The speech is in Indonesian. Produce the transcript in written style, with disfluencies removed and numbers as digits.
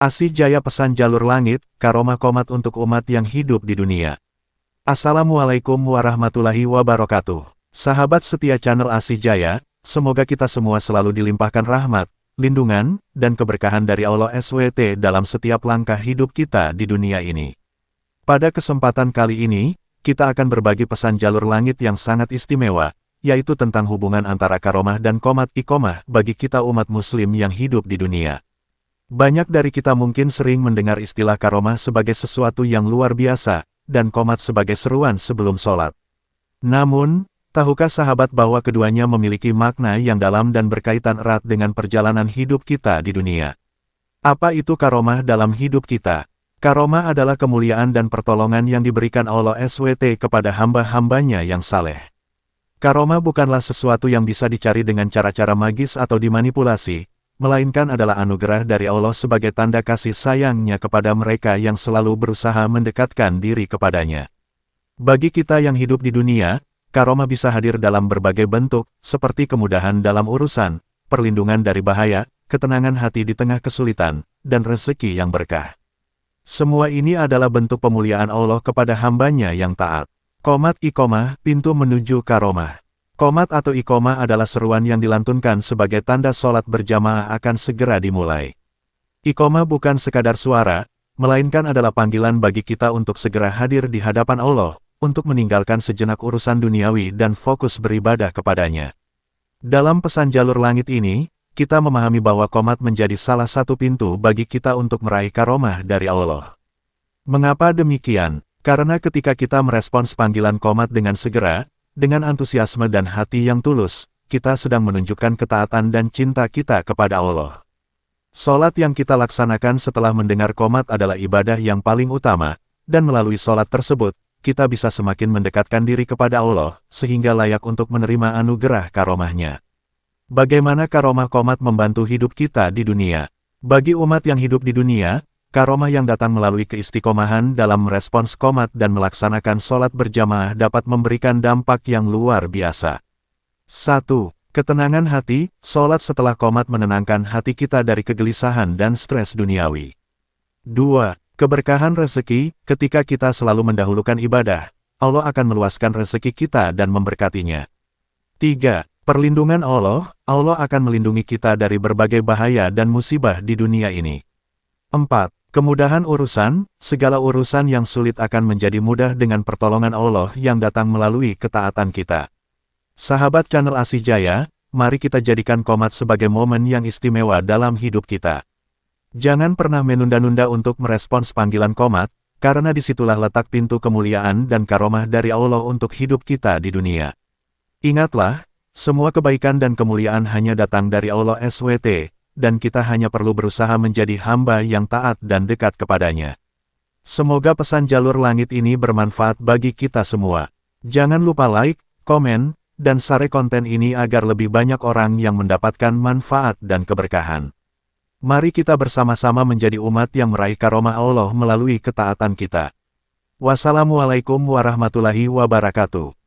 Asih Jaya pesan jalur langit, karomah komat untuk umat yang hidup di dunia. Assalamualaikum warahmatullahi wabarakatuh. Sahabat setia channel Asih Jaya, semoga kita semua selalu dilimpahkan rahmat, lindungan, dan keberkahan dari Allah SWT dalam setiap langkah hidup kita di dunia ini. Pada kesempatan kali ini, kita akan berbagi pesan jalur langit yang sangat istimewa, yaitu tentang hubungan antara karomah dan komat ikomah bagi kita umat muslim yang hidup di dunia. Banyak dari kita mungkin sering mendengar istilah karomah sebagai sesuatu yang luar biasa, dan komat sebagai seruan sebelum sholat. Namun, tahukah sahabat bahwa keduanya memiliki makna yang dalam dan berkaitan erat dengan perjalanan hidup kita di dunia? Apa itu karomah dalam hidup kita? Karomah adalah kemuliaan dan pertolongan yang diberikan Allah SWT kepada hamba-hambanya yang saleh. Karomah bukanlah sesuatu yang bisa dicari dengan cara-cara magis atau dimanipulasi, melainkan adalah anugerah dari Allah sebagai tanda kasih sayangnya kepada mereka yang selalu berusaha mendekatkan diri kepadanya. Bagi kita yang hidup di dunia, karomah bisa hadir dalam berbagai bentuk, seperti kemudahan dalam urusan, perlindungan dari bahaya, ketenangan hati di tengah kesulitan, dan rezeki yang berkah. Semua ini adalah bentuk pemuliaan Allah kepada hambanya yang taat. Qomat iqomah, pintu menuju karomah. Qomat atau iqomah adalah seruan yang dilantunkan sebagai tanda sholat berjamaah akan segera dimulai. Iqomah bukan sekadar suara, melainkan adalah panggilan bagi kita untuk segera hadir di hadapan Allah, untuk meninggalkan sejenak urusan duniawi dan fokus beribadah kepadanya. Dalam pesan jalur langit ini, kita memahami bahwa qomat menjadi salah satu pintu bagi kita untuk meraih karomah dari Allah. Mengapa demikian? Karena ketika kita merespons panggilan qomat dengan segera, dengan antusiasme dan hati yang tulus, kita sedang menunjukkan ketaatan dan cinta kita kepada Allah. Sholat yang kita laksanakan setelah mendengar qomat adalah ibadah yang paling utama, dan melalui sholat tersebut, kita bisa semakin mendekatkan diri kepada Allah, sehingga layak untuk menerima anugerah karomahnya. Bagaimana karomah qomat membantu hidup kita di dunia? Bagi umat yang hidup di dunia, karomah yang datang melalui keistiqomahan dalam merespons qomat dan melaksanakan sholat berjamaah dapat memberikan dampak yang luar biasa. 1. Ketenangan hati, sholat setelah qomat menenangkan hati kita dari kegelisahan dan stres duniawi. 2. Keberkahan rezeki, ketika kita selalu mendahulukan ibadah, Allah akan meluaskan rezeki kita dan memberkatinya. 3. Perlindungan Allah, Allah akan melindungi kita dari berbagai bahaya dan musibah di dunia ini. 4. Kemudahan urusan, segala urusan yang sulit akan menjadi mudah dengan pertolongan Allah yang datang melalui ketaatan kita. Sahabat channel Asih Jaya, mari kita jadikan qomat sebagai momen yang istimewa dalam hidup kita. Jangan pernah menunda-nunda untuk merespons panggilan qomat, karena disitulah letak pintu kemuliaan dan karomah dari Allah untuk hidup kita di dunia. Ingatlah, semua kebaikan dan kemuliaan hanya datang dari Allah SWT, dan kita hanya perlu berusaha menjadi hamba yang taat dan dekat kepadanya. Semoga pesan jalur langit ini bermanfaat bagi kita semua. Jangan lupa like, komen, dan share konten ini agar lebih banyak orang yang mendapatkan manfaat dan keberkahan. Mari kita bersama-sama menjadi umat yang meraih karomah Allah melalui ketaatan kita. Wassalamualaikum warahmatullahi wabarakatuh.